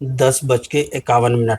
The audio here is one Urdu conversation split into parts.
10:51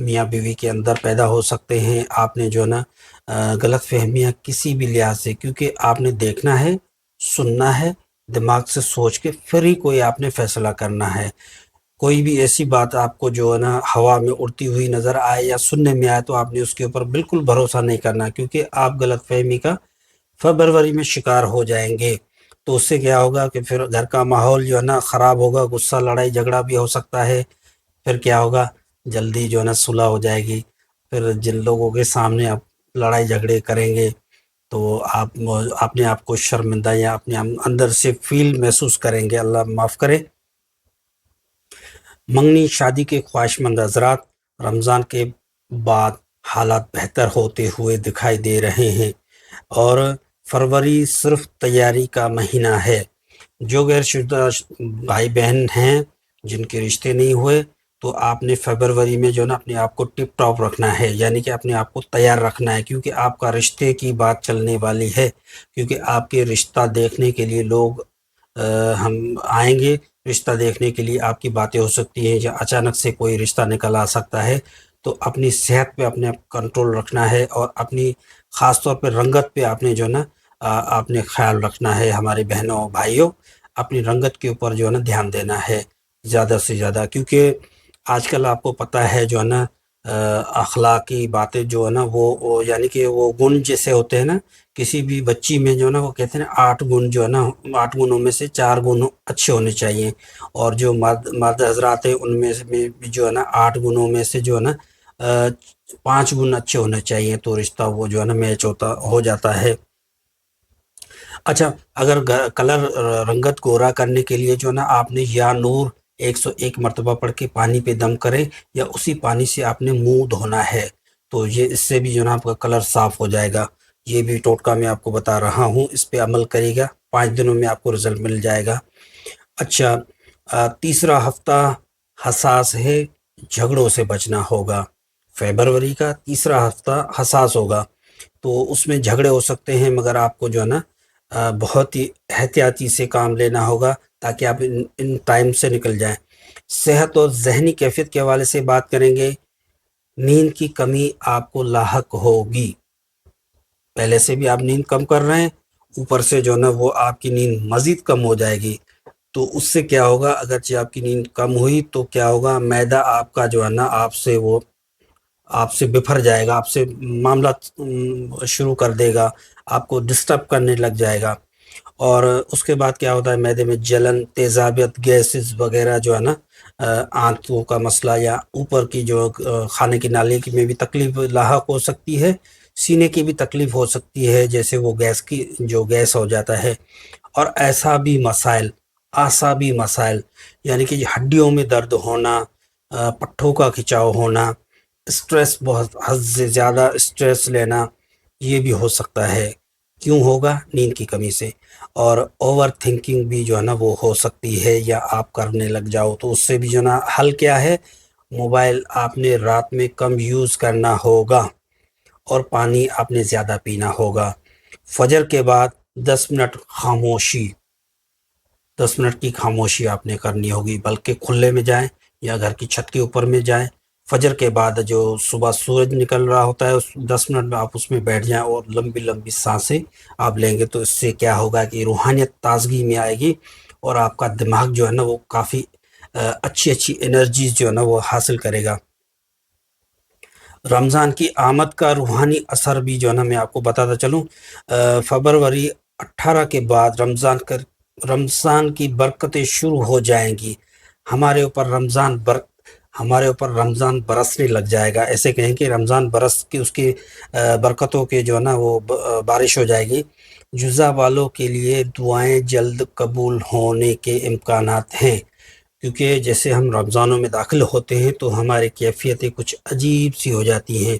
میاں بیوی کے اندر پیدا ہو سکتے ہیں، آپ نے جو ہے نا غلط فہمیاں کسی بھی لحاظ سے، کیونکہ آپ نے دیکھنا ہے، سننا ہے، دماغ سے سوچ کے پھر ہی کوئی آپ نے فیصلہ کرنا ہے۔ کوئی بھی ایسی بات آپ کو جو ہے نا ہوا میں اڑتی ہوئی نظر آئے یا سننے میں آئے تو آپ نے اس کے اوپر بالکل بھروسہ نہیں کرنا، کیونکہ آپ غلط فہمی کا فبروری میں شکار ہو جائیں گے۔ تو اس سے کیا ہوگا کہ پھر گھر کا ماحول جو ہے نا خراب ہوگا، غصہ لڑائی جھگڑا بھی ہو سکتا ہے، پھر کیا ہوگا جلدی جو ہے نا صلح ہو جائے گی۔ پھر جن لوگوں کے سامنے آپ لڑائی جھگڑے کریں گے تو آپ اپنے آپ کو شرمندہ یا اپنے اندر سے فیل محسوس کریں گے، اللہ معاف کرے۔ منگنی شادی کے خواہش مند حضرات، رمضان کے بعد حالات بہتر ہوتے ہوئے دکھائی دے رہے ہیں اور فروری صرف تیاری کا مہینہ ہے۔ جو غیر شدہ بھائی بہن ہیں جن کے رشتے نہیں ہوئے تو آپ نے فروری میں جو ہے نا اپنے آپ کو ٹپ ٹاپ رکھنا ہے، یعنی کہ اپنے آپ کو تیار رکھنا ہے، کیونکہ آپ کا رشتے کی بات چلنے والی ہے، کیونکہ آپ کے رشتہ دیکھنے کے لیے لوگ ہم آئیں گے، رشتہ دیکھنے کے لیے آپ کی باتیں ہو سکتی ہیں یا اچانک سے کوئی رشتہ نکل آ سکتا ہے۔ تو اپنی صحت پہ اپنے کنٹرول رکھنا ہے اور اپنی خاص طور پہ رنگت پہ آپ نے جو ہے نا آپ نے خیال رکھنا ہے۔ ہمارے بہنوں بھائیوں، اپنی رنگت کے اوپر جو ہے نا دھیان دینا ہے زیادہ سے زیادہ، کیونکہ آج کل آپ کو پتہ ہے جو ہے نا اخلاقی باتیں جو ہے نا وہ یعنی کہ وہ گن جیسے ہوتے ہیں نا، کسی بھی بچی میں جو ہے نا وہ کہتے ہیں 8 گن جو ہے نا 8 گنوں میں سے 4 گن اچھے ہونے چاہیے، اور جو مرد حضرات ہیں ان میں بھی جو ہے نا 8 گنوں میں سے جو ہے نا 5 گن اچھے ہونے چاہیے، تو رشتہ وہ جو ہے نا میچ ہو جاتا ہے۔ اچھا، اگر کلر رنگت گورا کرنے کے لیے جو ہے نا آپ نے یا نور 101 مرتبہ پڑھ کے پانی پہ دم کریں یا اسی پانی سے آپ نے منہ دھونا ہے، تو یہ اس سے بھی جو ہے نا آپ کا کلر صاف ہو جائے گا۔ یہ بھی ٹوٹکا میں آپ کو بتا رہا ہوں، اس پہ عمل کرے گا، 5 دنوں میں آپ کو رزلٹ مل جائے گا۔ اچھا، تیسرا ہفتہ حساس ہے، جھگڑوں سے بچنا ہوگا۔ فیبروری کا تیسرا ہفتہ حساس ہوگا، تو اس میں جھگڑے ہو سکتے ہیں، مگر آپ کو جو ہے نا بہت ہی احتیاطی سے کام لینا ہوگا تاکہ آپ ان ٹائم سے نکل جائیں۔ صحت اور ذہنی کیفیت کے حوالے سے بات کریں گے۔ نیند کی کمی آپ کو لاحق ہوگی، پہلے سے بھی آپ نیند کم کر رہے ہیں، اوپر سے جو ہے نا وہ آپ کی نیند مزید کم ہو جائے گی، تو اس سے کیا ہوگا، اگرچہ آپ کی نیند کم ہوئی تو کیا ہوگا، معدہ آپ کا جو ہے نا آپ سے بفر جائے گا، آپ سے معاملات شروع کر دے گا، آپ کو ڈسٹرب کرنے لگ جائے گا، اور اس کے بعد کیا ہوتا ہے میدے میں جلن، تیزابیت، گیسز وغیرہ جو ہے نا آنتوں کا مسئلہ یا اوپر کی جو کھانے کی نالی کی میں بھی تکلیف لاحق ہو سکتی ہے، سینے کی بھی تکلیف ہو سکتی ہے، جیسے وہ گیس ہو جاتا ہے، اور اعصابی مسائل یعنی کہ ہڈیوں میں درد ہونا، پٹھوں کا کھچاؤ ہونا، اسٹریس، بہت حد سے زیادہ اسٹریس لینا، یہ بھی ہو سکتا ہے۔ کیوں ہوگا؟ نیند کی کمی سے۔ اور اوور تھنکنگ بھی جو ہے نا وہ ہو سکتی ہے، یا آپ کرنے لگ جاؤ، تو اس سے بھی جو ہے نا حل کیا ہے، موبائل آپ نے رات میں کم یوز کرنا ہوگا اور پانی آپ نے زیادہ پینا ہوگا۔ فجر کے بعد 10 منٹ کی خاموشی آپ نے کرنی ہوگی، بلکہ کھلے میں جائیں یا گھر کی چھت کے اوپر میں جائیں، فجر کے بعد جو صبح سورج نکل رہا ہوتا ہے 10 منٹ میں آپ اس میں بیٹھ جائیں اور لمبی لمبی سانسیں آپ لیں گے، تو اس سے کیا ہوگا کہ روحانیت تازگی میں آئے گی اور آپ کا دماغ جو ہے نا وہ کافی اچھی انرجیز جو ہے نا وہ حاصل کرے گا۔ رمضان کی آمد کا روحانی اثر بھی جو ہے نا میں آپ کو بتاتا چلوں، فروری 18 کے بعد رمضان کی برکتیں شروع ہو جائیں گی، ہمارے اوپر رمضان برسنے لگ جائے گا، ایسے کہیں کہ رمضان برس کے اس کی برکتوں کے جو ہے نا وہ بارش ہو جائے گی۔ جزا والوں کے لیے دعائیں جلد قبول ہونے کے امکانات ہیں، کیونکہ جیسے ہم رمضانوں میں داخل ہوتے ہیں تو ہماری کیفیتیں کچھ عجیب سی ہو جاتی ہیں،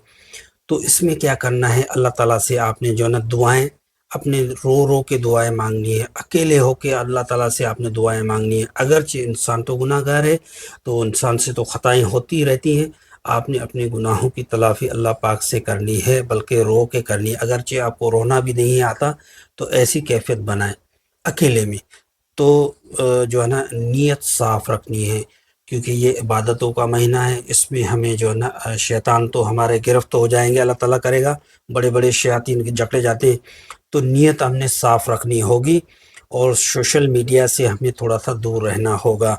تو اس میں کیا کرنا ہے، اللہ تعالیٰ سے آپ نے جو ہے نا دعائیں اپنے رو کے دعائیں مانگنی ہے، اکیلے ہو کے اللہ تعالیٰ سے آپ نے دعائیں مانگنی ہے، اگرچہ انسان تو گناہ گار ہے تو انسان سے تو خطائیں ہوتی رہتی ہیں، آپ نے اپنے گناہوں کی تلافی اللہ پاک سے کرنی ہے، بلکہ رو کے کرنی ہے، اگرچہ آپ کو رونا بھی نہیں آتا تو ایسی کیفیت بنائیں اکیلے میں، تو جو ہے نا نیت صاف رکھنی ہے، کیونکہ یہ عبادتوں کا مہینہ ہے، اس میں ہمیں جو ہے نا شیطان تو ہمارے گرفت ہو جائیں گے، اللہ تعالیٰ کرے گا، بڑے بڑے شیاطین جکڑے جاتے ہیں، تو نیت ہم نے صاف رکھنی ہوگی اور سوشل میڈیا سے ہمیں تھوڑا سا دور رہنا ہوگا۔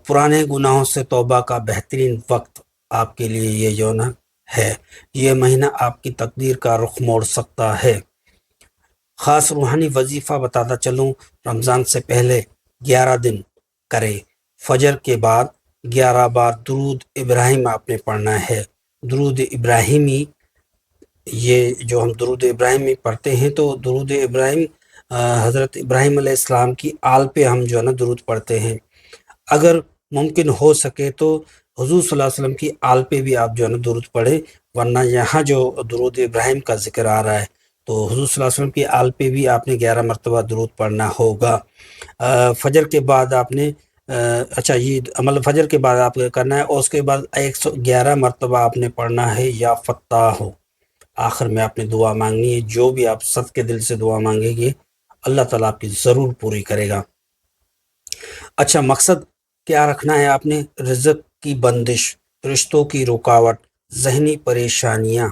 پرانے گناہوں سے توبہ کا بہترین وقت آپ کے لیے یہ جو نا ہے، یہ مہینہ آپ کی تقدیر کا رخ موڑ سکتا ہے۔ خاص روحانی وظیفہ بتاتا چلوں، رمضان سے پہلے 11 دن کرے، فجر کے بعد 11 بار درود ابراہیم آپ نے پڑھنا ہے۔ درود ابراہیمی، یہ جو ہم درود ابراہیمی پڑھتے ہیں تو درود ابراہیم حضرت ابراہیم علیہ السلام کی آل پہ ہم جو ہے نا درود پڑھتے ہیں۔ اگر ممکن ہو سکے تو حضور صلی اللہ علیہ وسلم کی آل پہ بھی آپ جو ہے نا درود پڑھیں، ورنہ یہاں جو درود ابراہیم کا ذکر آ رہا ہے تو حضور صلی اللہ علیہ وسلم کی آل پہ بھی آپ نے 11 مرتبہ درود پڑھنا ہوگا۔ فجر کے بعد آپ نے اچھا یہ عمل فجر کے بعد آپ کرنا ہے، اور اس کے بعد 111 مرتبہ آپ نے پڑھنا ہے یا فتح ہو۔ آخر میں آپ نے دعا مانگنی ہے، جو بھی آپ صد کے دل سے دعا مانگیں گے اللہ تعالیٰ آپ کی ضرور پوری کرے گا۔ اچھا، مقصد کیا رکھنا ہے آپ نے؟ رزق کی بندش، رشتوں کی رکاوٹ، ذہنی پریشانیاں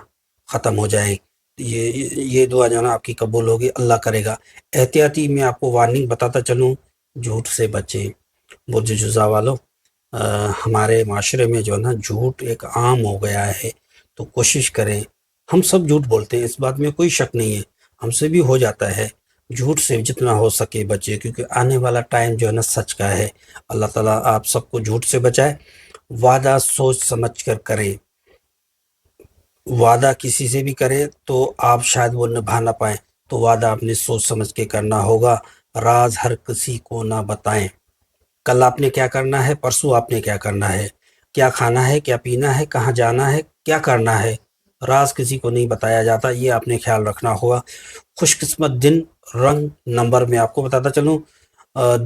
ختم ہو جائیں، یہ دعا جو ہے نا آپ کی قبول ہوگی، اللہ کرے گا۔ احتیاطی میں آپ کو وارننگ بتاتا چلوں، جھوٹ سے بچیں۔ برج جزا والوں، ہمارے معاشرے میں جو ہے نا جھوٹ ایک عام ہو گیا ہے، تو کوشش کریں، ہم سب جھوٹ بولتے ہیں، اس بات میں کوئی شک نہیں ہے، ہم سے بھی ہو جاتا ہے، جھوٹ سے جتنا ہو سکے بچے، کیونکہ آنے والا ٹائم جو ہے نا سچ کا ہے۔ اللہ تعالیٰ آپ سب کو جھوٹ سے بچائے۔ وعدہ سوچ سمجھ کر کریں، وعدہ کسی سے بھی کریں تو آپ شاید وہ نبھا نہ پائیں، تو وعدہ آپ نے سوچ سمجھ کے کرنا ہوگا۔ راز ہر کسی کو نہ بتائیں، کل آپ نے کیا کرنا ہے، پرسوں آپ نے کیا کرنا ہے، کیا کھانا ہے، کیا پینا ہے، کہاں جانا ہے، کیا کرنا ہے، راز کسی کو نہیں بتایا جاتا، یہ آپ نے خیال رکھنا ہوگا۔ خوش قسمت دن، رنگ، نمبر میں آپ کو بتاتا چلوں،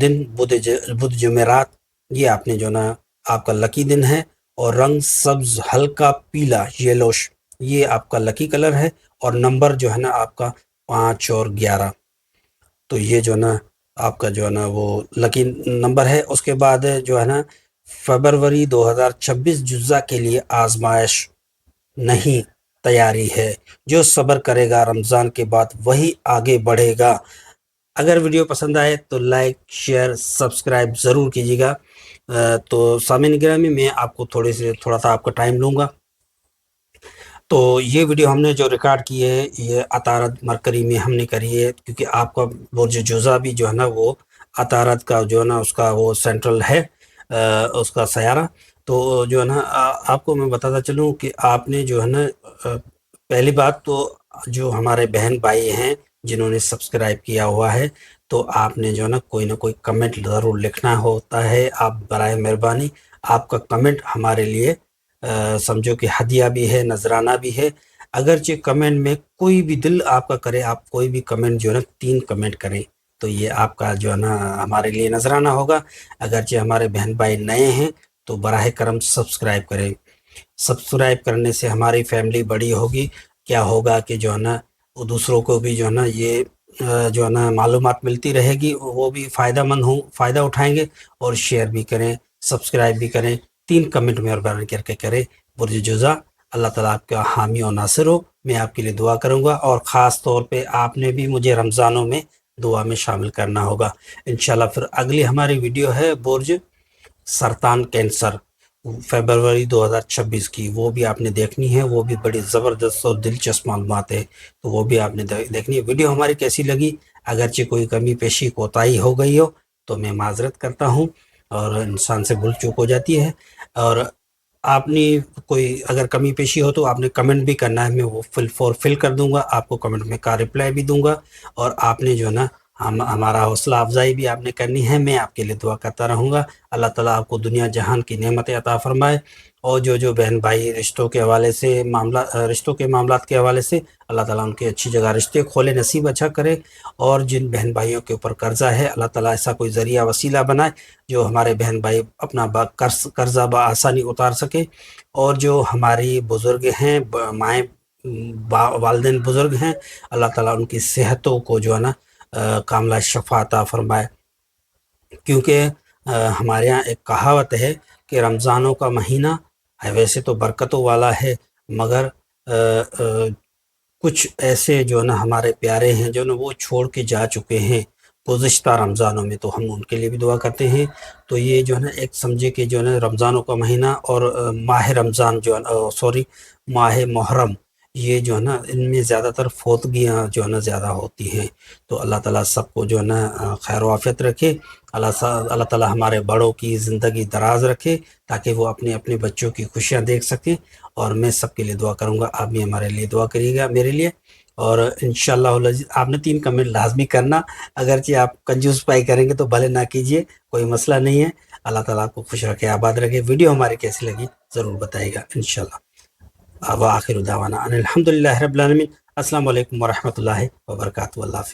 دن بدھ جمعرات، یہ آپ نے جو نا آپ کا لکی دن ہے، اور رنگ سبز ہلکا پیلا یلوش، یہ آپ کا لکی کلر ہے، اور نمبر جو ہے نا آپ کا 5 اور 11، تو یہ جو نا آپ کا جو ہے نا وہ لکی نمبر ہے۔ اس کے بعد جو ہے نا فروری 2026 جزا کے لیے آزمائش نہیں، تیاری ہے، جو صبر کرے گا رمضان کے بعد وہی آگے بڑھے گا۔ اگر ویڈیو پسند آئے تو لائک، شیئر، سبسکرائب ضرور کیجیے گا۔ تو سامعین گرامی، میں آپ کو تھوڑا سا آپ کا ٹائم لوں گا۔ تو یہ ویڈیو ہم نے جو ریکارڈ کی ہے یہ عطارد مرکری میں ہم نے کری ہے، کیونکہ آپ کا برج جوزا بھی جو ہے نا وہ عطارد کا جو ہے نا اس کا وہ سینٹرل ہے، اس کا سیارہ۔ تو جو ہے نا آپ کو میں بتاتا چلوں کہ آپ نے جو ہے نا پہلی بات تو جو ہمارے بہن بھائی ہیں جنہوں نے سبسکرائب کیا ہوا ہے، تو آپ نے جو ہے نا کوئی نہ کوئی کمنٹ ضرور لکھنا ہوتا ہے۔ آپ برائے مہربانی آپ کا کمنٹ ہمارے لیے سمجھو کہ ہدیہ بھی ہے، نذرانہ بھی ہے۔ اگرچہ کمنٹ میں کوئی بھی دل آپ کا کرے، آپ کوئی بھی کمنٹ جو ہے نا 3 کمنٹ کریں تو یہ آپ کا جو ہے نا ہمارے لیے نذرانہ ہوگا۔ اگرچہ ہمارے بہن بھائی نئے ہیں تو براہ کرم سبسکرائب کریں، سبسکرائب کرنے سے ہماری فیملی بڑی ہوگی، کیا ہوگا کہ جو ہے نا دوسروں کو بھی جو ہے نا یہ جو ہے نا معلومات ملتی رہے گی، وہ بھی فائدہ مند فائدہ اٹھائیں گے، اور شیئر بھی کریں، سبسکرائب بھی کریں، 3 کمنٹ مہربانی کر کے کریں۔ برج جوزا، اللہ تعالیٰ آپ کا حامی و ناصر ہو، میں آپ کے لیے دعا کروں گا، اور خاص طور پہ آپ نے بھی مجھے رمضانوں میں دعا میں شامل کرنا ہوگا انشاءاللہ۔ پھر اگلی ہماری ویڈیو ہے برج سرطان کینسر، فروری 2026 کی، وہ بھی آپ نے دیکھنی ہے، وہ بھی بڑی زبردست اور دلچسپ معلومات ہے، تو وہ بھی آپ نے دیکھنی ہے۔ ویڈیو ہماری کیسی لگی؟ اگرچہ کوئی کمی پیشی کوتاہی ہو گئی ہو تو میں معذرت کرتا ہوں، اور انسان سے بھول چوک ہو جاتی ہے، اور آپ نے کوئی اگر کمی پیشی ہو تو آپ نے کمنٹ بھی کرنا ہے، میں وہ فل کر دوں گا، آپ کو کمنٹ میں کا رپلائی بھی دوں گا، اور آپ نے جو ہے نا ہمارا حوصلہ افزائی بھی آپ نے کرنی ہے، میں آپ کے لیے دعا کرتا رہوں گا۔ اللہ تعالیٰ آپ کو دنیا جہان کی نعمت عطا فرمائے، اور جو بہن بھائی رشتوں کے حوالے سے رشتوں کے معاملات کے حوالے سے اللہ تعالیٰ ان کی اچھی جگہ رشتے کھولے، نصیب اچھا کرے، اور جن بہن بھائیوں کے اوپر قرضہ ہے اللہ تعالیٰ ایسا کوئی ذریعہ وسیلہ بنائے جو ہمارے بہن بھائی اپنا قرضہ بآسانی اتار سکے، اور جو ہماری بزرگ ہیں، مائیں والدین بزرگ ہیں، اللہ تعالیٰ ان کی صحتوں کو جو ہے نا کاملہ شفا عطا فرمائے، کیونکہ ہمارے ہاں ایک کہاوت ہے کہ رمضانوں کا مہینہ ہے ویسے تو برکتوں والا ہے، مگر کچھ ایسے جو ہے نا ہمارے پیارے ہیں جو نا وہ چھوڑ کے جا چکے ہیں گزشتہ رمضانوں میں، تو ہم ان کے لیے بھی دعا کرتے ہیں۔ تو یہ جو ہے نا ایک سمجھے کہ جو ہے نا رمضانوں کا مہینہ اور ماہ رمضان جو ہے ماہ محرم، یہ جو ہے نا ان میں زیادہ تر فوتگیاں جو ہے نا زیادہ ہوتی ہیں۔ تو اللہ تعالیٰ سب کو جو ہے نا خیر و عافیت رکھے۔ اللہ تعالیٰ ہمارے بڑوں کی زندگی دراز رکھے تاکہ وہ اپنے اپنے بچوں کی خوشیاں دیکھ سکیں، اور میں سب کے لیے دعا کروں گا، آپ بھی ہمارے لیے دعا کریے گا میرے لیے۔ اور انشاءاللہ العزیز آپ نے 3 کمنٹ لازمی کرنا، اگرچہ آپ کنجوس پائی کریں گے تو بھلے نہ کیجیے، کوئی مسئلہ نہیں ہے۔ اللہ تعالیٰ آپ کو خوش رکھے، آباد رکھے۔ ویڈیو ہماری کیسی لگی ضرور بتائیے گا انشاءاللہ۔ وآخر دعوانا ان الحمد للہ رب العالمین۔ السلام علیکم ورحمۃ اللہ وبرکاتہ۔ اللہ حافظ۔